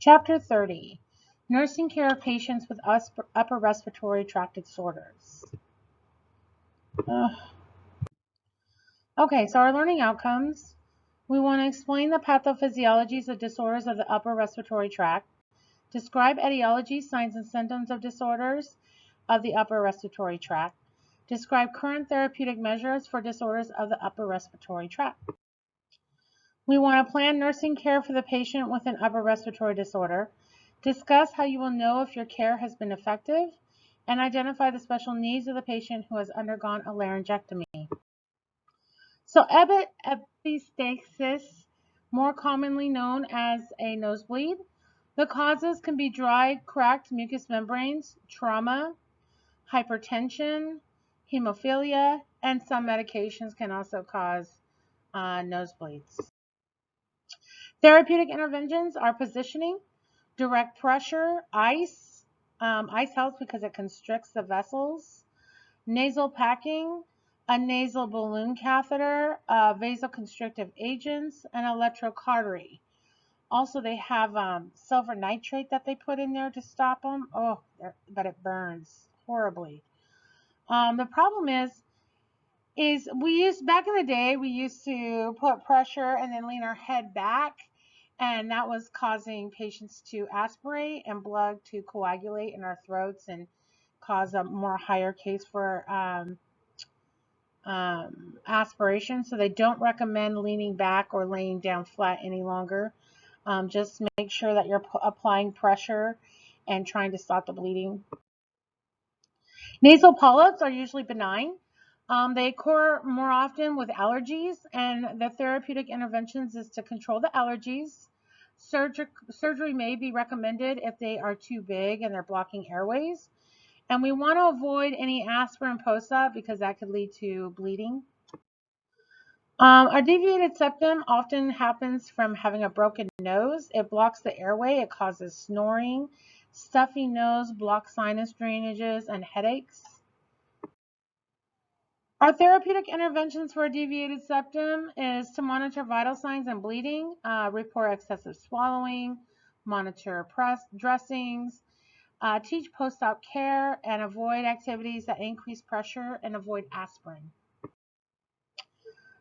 Chapter 30, Nursing Care of Patients with Upper Respiratory Tract Disorders. Okay, so our learning outcomes. We want to explain the pathophysiologies of disorders of the upper respiratory tract, describe etiology, signs and symptoms of disorders of the upper respiratory tract, describe current therapeutic measures for disorders of the upper respiratory tract. We want to plan nursing care for the patient with an upper respiratory disorder, discuss how you will know if your care has been effective, and identify the special needs of the patient who has undergone a laryngectomy. So epistaxis, more commonly known as a nosebleed. The causes can be dry, cracked mucous membranes, trauma, hypertension, hemophilia, and some medications can also cause nosebleeds. Therapeutic interventions are positioning, direct pressure, ice. Ice helps because it constricts the vessels. Nasal packing, a nasal balloon catheter, vasoconstrictive agents, and electrocautery. Also, they have silver nitrate that they put in there to stop them. Oh, but it burns horribly. The problem is back in the day, we used to put pressure and then lean our head back, and that was causing patients to aspirate and blood to coagulate in our throats and cause a more higher case for aspiration. So they don't recommend leaning back or laying down flat any longer. Just make sure that you're applying pressure and trying to stop the bleeding. Nasal polyps are usually benign. They occur more often with allergies, and the therapeutic interventions is to control the allergies. Surgery may be recommended if they are too big and they're blocking airways. And we want to avoid any aspirin post-op because that could lead to bleeding. Our deviated septum often happens from having a broken nose. It blocks the airway. It causes snoring, stuffy nose, blocked sinus drainages, and headaches. Our therapeutic interventions for a deviated septum is to monitor vital signs and bleeding, report excessive swallowing, monitor dressings, teach post-op care, and avoid activities that increase pressure and avoid aspirin.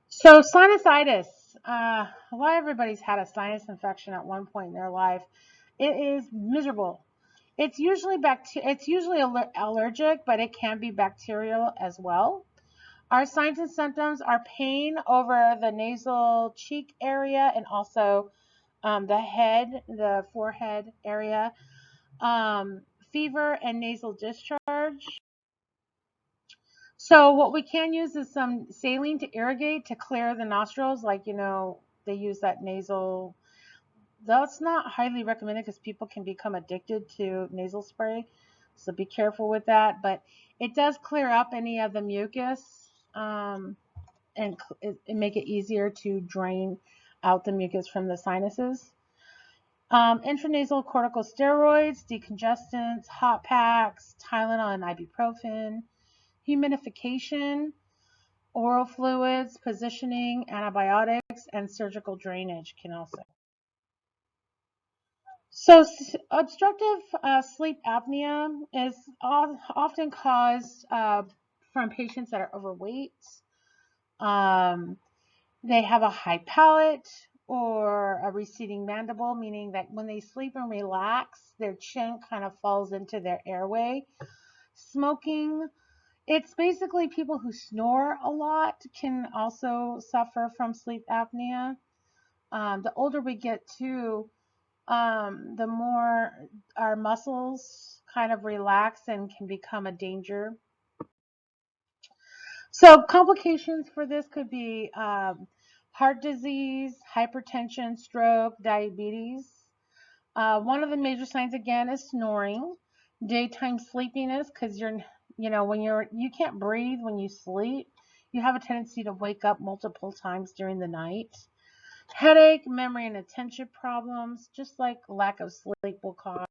So sinusitis. Why everybody's had a sinus infection at one point in their life. It is miserable. It's usually allergic, but it can be bacterial as well. Our signs and symptoms are pain over the nasal cheek area and also the head, the forehead area, fever and nasal discharge. So what we can use is some saline to irrigate to clear the nostrils, like, they use that nasal. That's not highly recommended because people can become addicted to nasal spray. So be careful with that. But it does clear up any of the mucus and make it easier to drain out the mucus from the sinuses. Intranasal corticosteroids, decongestants, hot packs, Tylenol and ibuprofen, humidification, oral fluids, positioning, antibiotics, and surgical drainage can also. So obstructive sleep apnea is often caused from patients that are overweight. They have a high palate or a receding mandible, meaning that when they sleep and relax, their chin kind of falls into their airway. Smoking. It's basically people who snore a lot can also suffer from sleep apnea. The older we get too, the more our muscles kind of relax and can become a danger. So complications for this could be heart disease, hypertension, stroke, diabetes. One of the major signs again is snoring, daytime sleepiness, because you can't breathe when you sleep. You have a tendency to wake up multiple times during the night. Headache, memory and attention problems, just like lack of sleep will cause.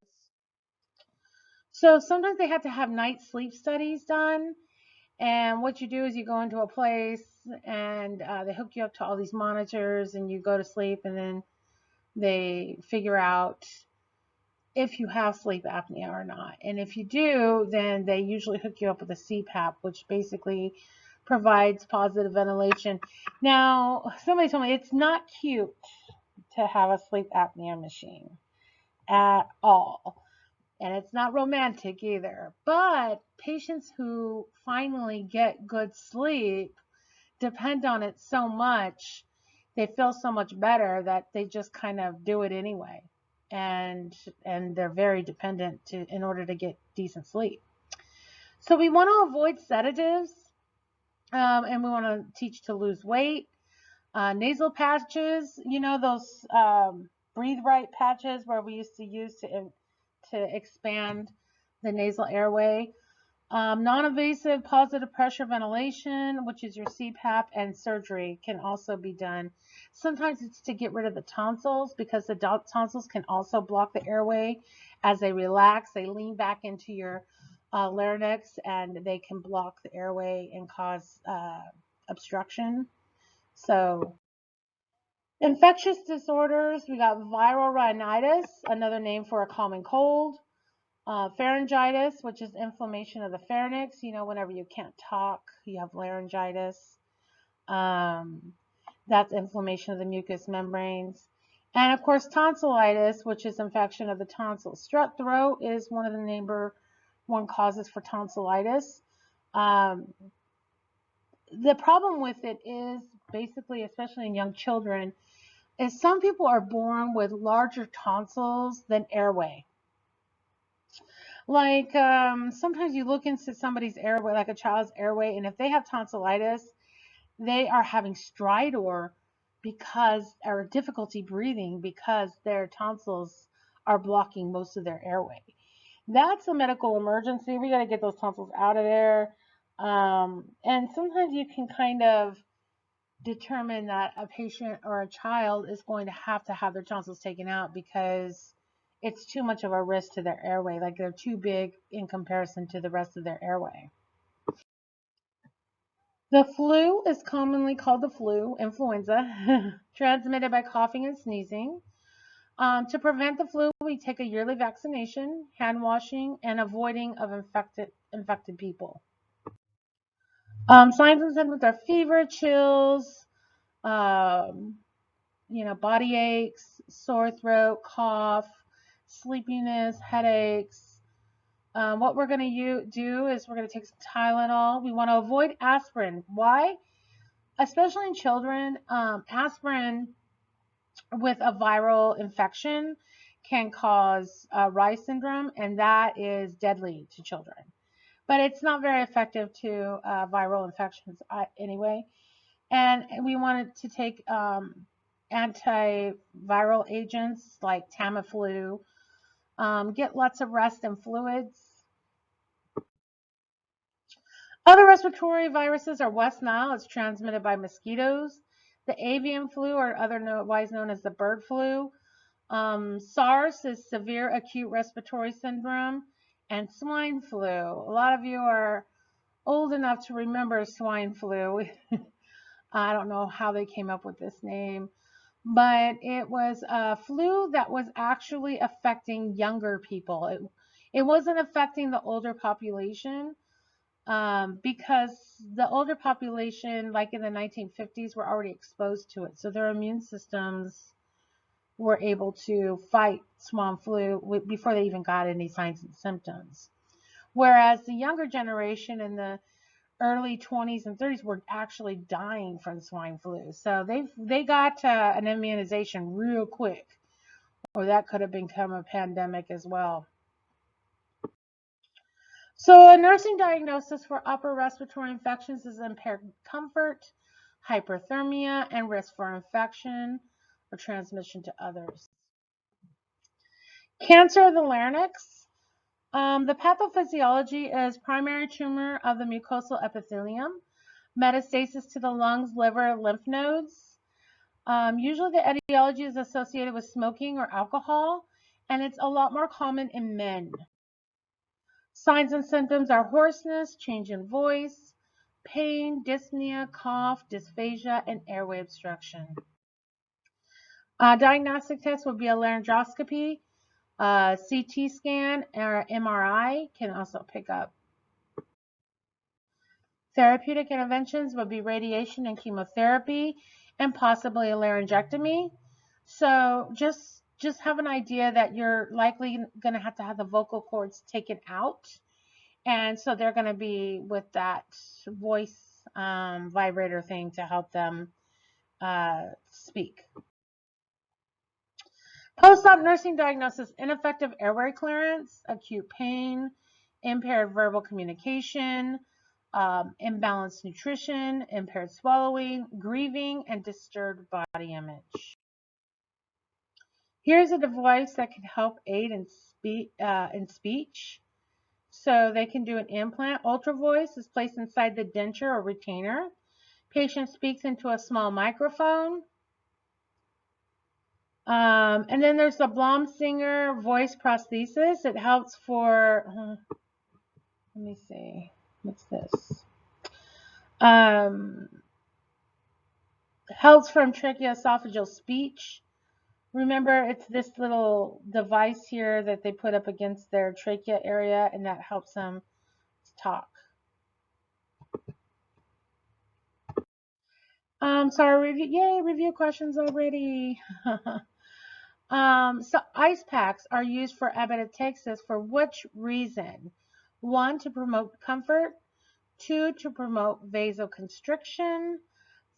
So sometimes they have to have night sleep studies done. And what you do is you go into a place and they hook you up to all these monitors and you go to sleep, and then they figure out if you have sleep apnea or not. And if you do, then they usually hook you up with a CPAP, which basically provides positive ventilation. Now, somebody told me it's not cute to have a sleep apnea machine at all. And it's not romantic either. But patients who finally get good sleep depend on it so much, they feel so much better that they just kind of do it anyway. And they're very dependent in order to get decent sleep. So we want to avoid sedatives, and we want to teach to lose weight. Nasal patches, those breathe right patches where we used to use to expand the nasal airway. Non-invasive positive pressure ventilation, which is your CPAP, and surgery can also be done. Sometimes it's to get rid of the tonsils because the tonsils can also block the airway. As they relax, they lean back into your larynx and they can block the airway and cause obstruction. So, infectious disorders, we got viral rhinitis, another name for a common cold. Pharyngitis, which is inflammation of the pharynx. Whenever you can't talk, you have laryngitis. That's inflammation of the mucous membranes. And of course, tonsillitis, which is infection of the tonsils. Strep throat is one of the number one causes for tonsillitis. The problem with it is basically, especially in young children, is some people are born with larger tonsils than airway. Like sometimes you look into somebody's airway, like a child's airway, and if they have tonsillitis, they are having stridor or difficulty breathing because their tonsils are blocking most of their airway. That's a medical emergency. We got to get those tonsils out of there. And sometimes you can kind of determine that a patient or a child is going to have their tonsils taken out because it's too much of a risk to their airway. Like they're too big in comparison to the rest of their airway. The flu is commonly called the flu, influenza, transmitted by coughing and sneezing. To prevent the flu, we take a yearly vaccination, hand washing, and avoiding of infected people. Signs and symptoms are fever, chills, um, body aches, sore throat, cough, sleepiness, headaches. What we're going to do is we're going to take some Tylenol. We want to avoid aspirin. Why? Especially in children, aspirin with a viral infection can cause Reye syndrome, and that is deadly to children. But it's not very effective to viral infections anyway. And we wanted to take antiviral agents like Tamiflu, get lots of rest and fluids. Other respiratory viruses are West Nile. It's transmitted by mosquitoes. The avian flu, or otherwise known as the bird flu. SARS is severe acute respiratory syndrome. And swine flu. A lot of you are old enough to remember swine flu. I don't know how they came up with this name, but it was a flu that was actually affecting younger people. It wasn't affecting the older population because the older population, like in the 1950s, were already exposed to it. So their immune systems were able to fight swine flu before they even got any signs and symptoms. Whereas the younger generation in the early 20s and 30s were actually dying from swine flu. So they got an immunization real quick, or that could have become a pandemic as well. So a nursing diagnosis for upper respiratory infections is impaired comfort, hyperthermia, and risk for infection or transmission to others. Cancer of the larynx. The pathophysiology is primary tumor of the mucosal epithelium, metastasis to the lungs, liver, lymph nodes. Usually the etiology is associated with smoking or alcohol, and it's a lot more common in men. Signs and symptoms are hoarseness, change in voice, pain, dyspnea, cough, dysphagia, and airway obstruction. Diagnostic test would be a laryngoscopy. CT scan or MRI can also pick up. Therapeutic interventions would be radiation and chemotherapy and possibly a laryngectomy. So just have an idea that you're likely going to have the vocal cords taken out. And so they're going to be with that voice vibrator thing to help them speak. Post-op nursing diagnosis: ineffective airway clearance, acute pain, impaired verbal communication, imbalanced nutrition, impaired swallowing, grieving, and disturbed body image. Here's a device that can help aid in speech. So they can do an implant. Ultra Voice is placed inside the denture or retainer. Patient speaks into a small microphone. And then there's the Blomsinger voice prosthesis. It helps for, let me see, what's this? Helps from tracheoesophageal speech. Remember, it's this little device here that they put up against their trachea area, and that helps them talk. Sorry, review questions already. So ice packs are used for epistaxis for which reason? 1, to promote comfort. 2, to promote vasoconstriction.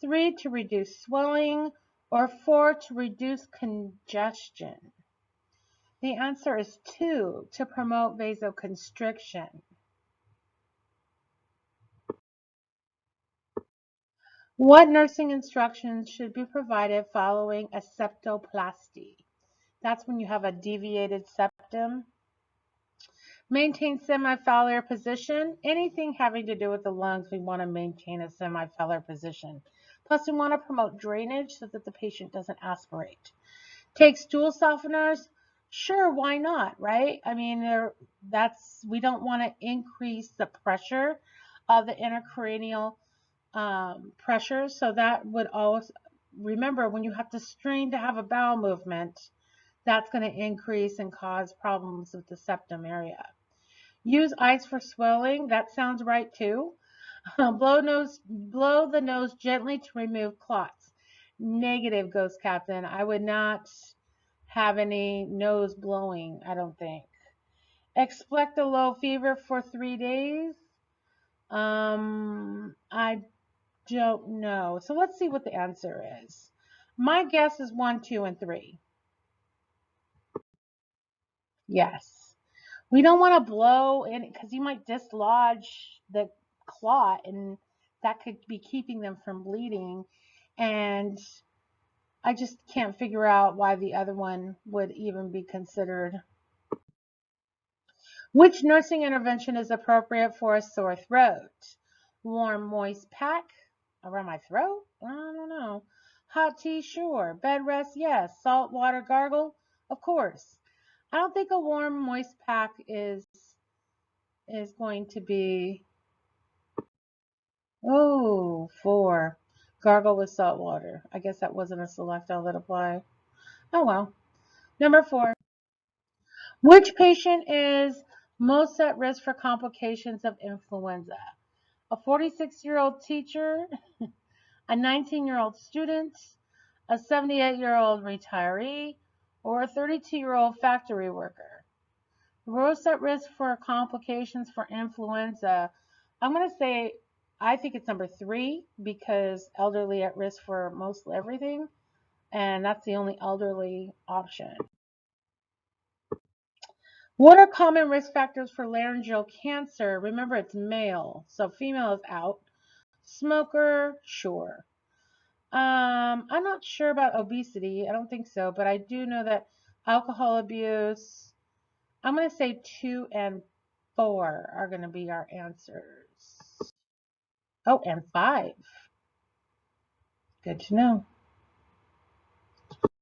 3, to reduce swelling. Or 4, to reduce congestion. The answer is 2, to promote vasoconstriction. What nursing instructions should be provided following a septoplasty? That's when you have a deviated septum. Maintain semi-fowler position. Anything having to do with the lungs, we want to maintain a semi-fowler position. Plus, we want to promote drainage so that the patient doesn't aspirate. Take stool softeners. Sure, why not, right? I mean, we don't want to increase the pressure of the intracranial pressure. So that would always, remember, when you have to strain to have a bowel movement, that's going to increase and cause problems with the septum area. Use ice for swelling. That sounds right too. Blow the nose gently to remove clots. Negative, Ghost Captain. I would not have any nose blowing, I don't think. Expect a low fever for 3 days. I don't know. So let's see what the answer is. My guess is 1, 2, and 3. Yes. We don't want to blow in because you might dislodge the clot and that could be keeping them from bleeding. And I just can't figure out why the other one would even be considered. Which nursing intervention is appropriate for a sore throat? Warm, moist pack around my throat? I don't know. Hot tea? Sure. Bed rest? Yes. Salt water gargle? Of course. I don't think a warm, moist pack is going to be, 4. Gargle with salt water. I guess that wasn't a select all that apply. Oh well. Number 4. Which patient is most at risk for complications of influenza? A 46-year-old teacher, a 19-year-old student, a 78-year-old retiree, or a 32-year-old factory worker? Most at risk for complications for influenza. I'm going to say, I think it's number 3 because elderly at risk for most everything, and that's the only elderly option. What are common risk factors for laryngeal cancer? Remember, it's male, so female is out. Smoker, sure. I'm not sure about obesity. I don't think so, but I do know that alcohol abuse. I'm going to say 2 and 4 are going to be our answers. Oh, and 5. Good to know.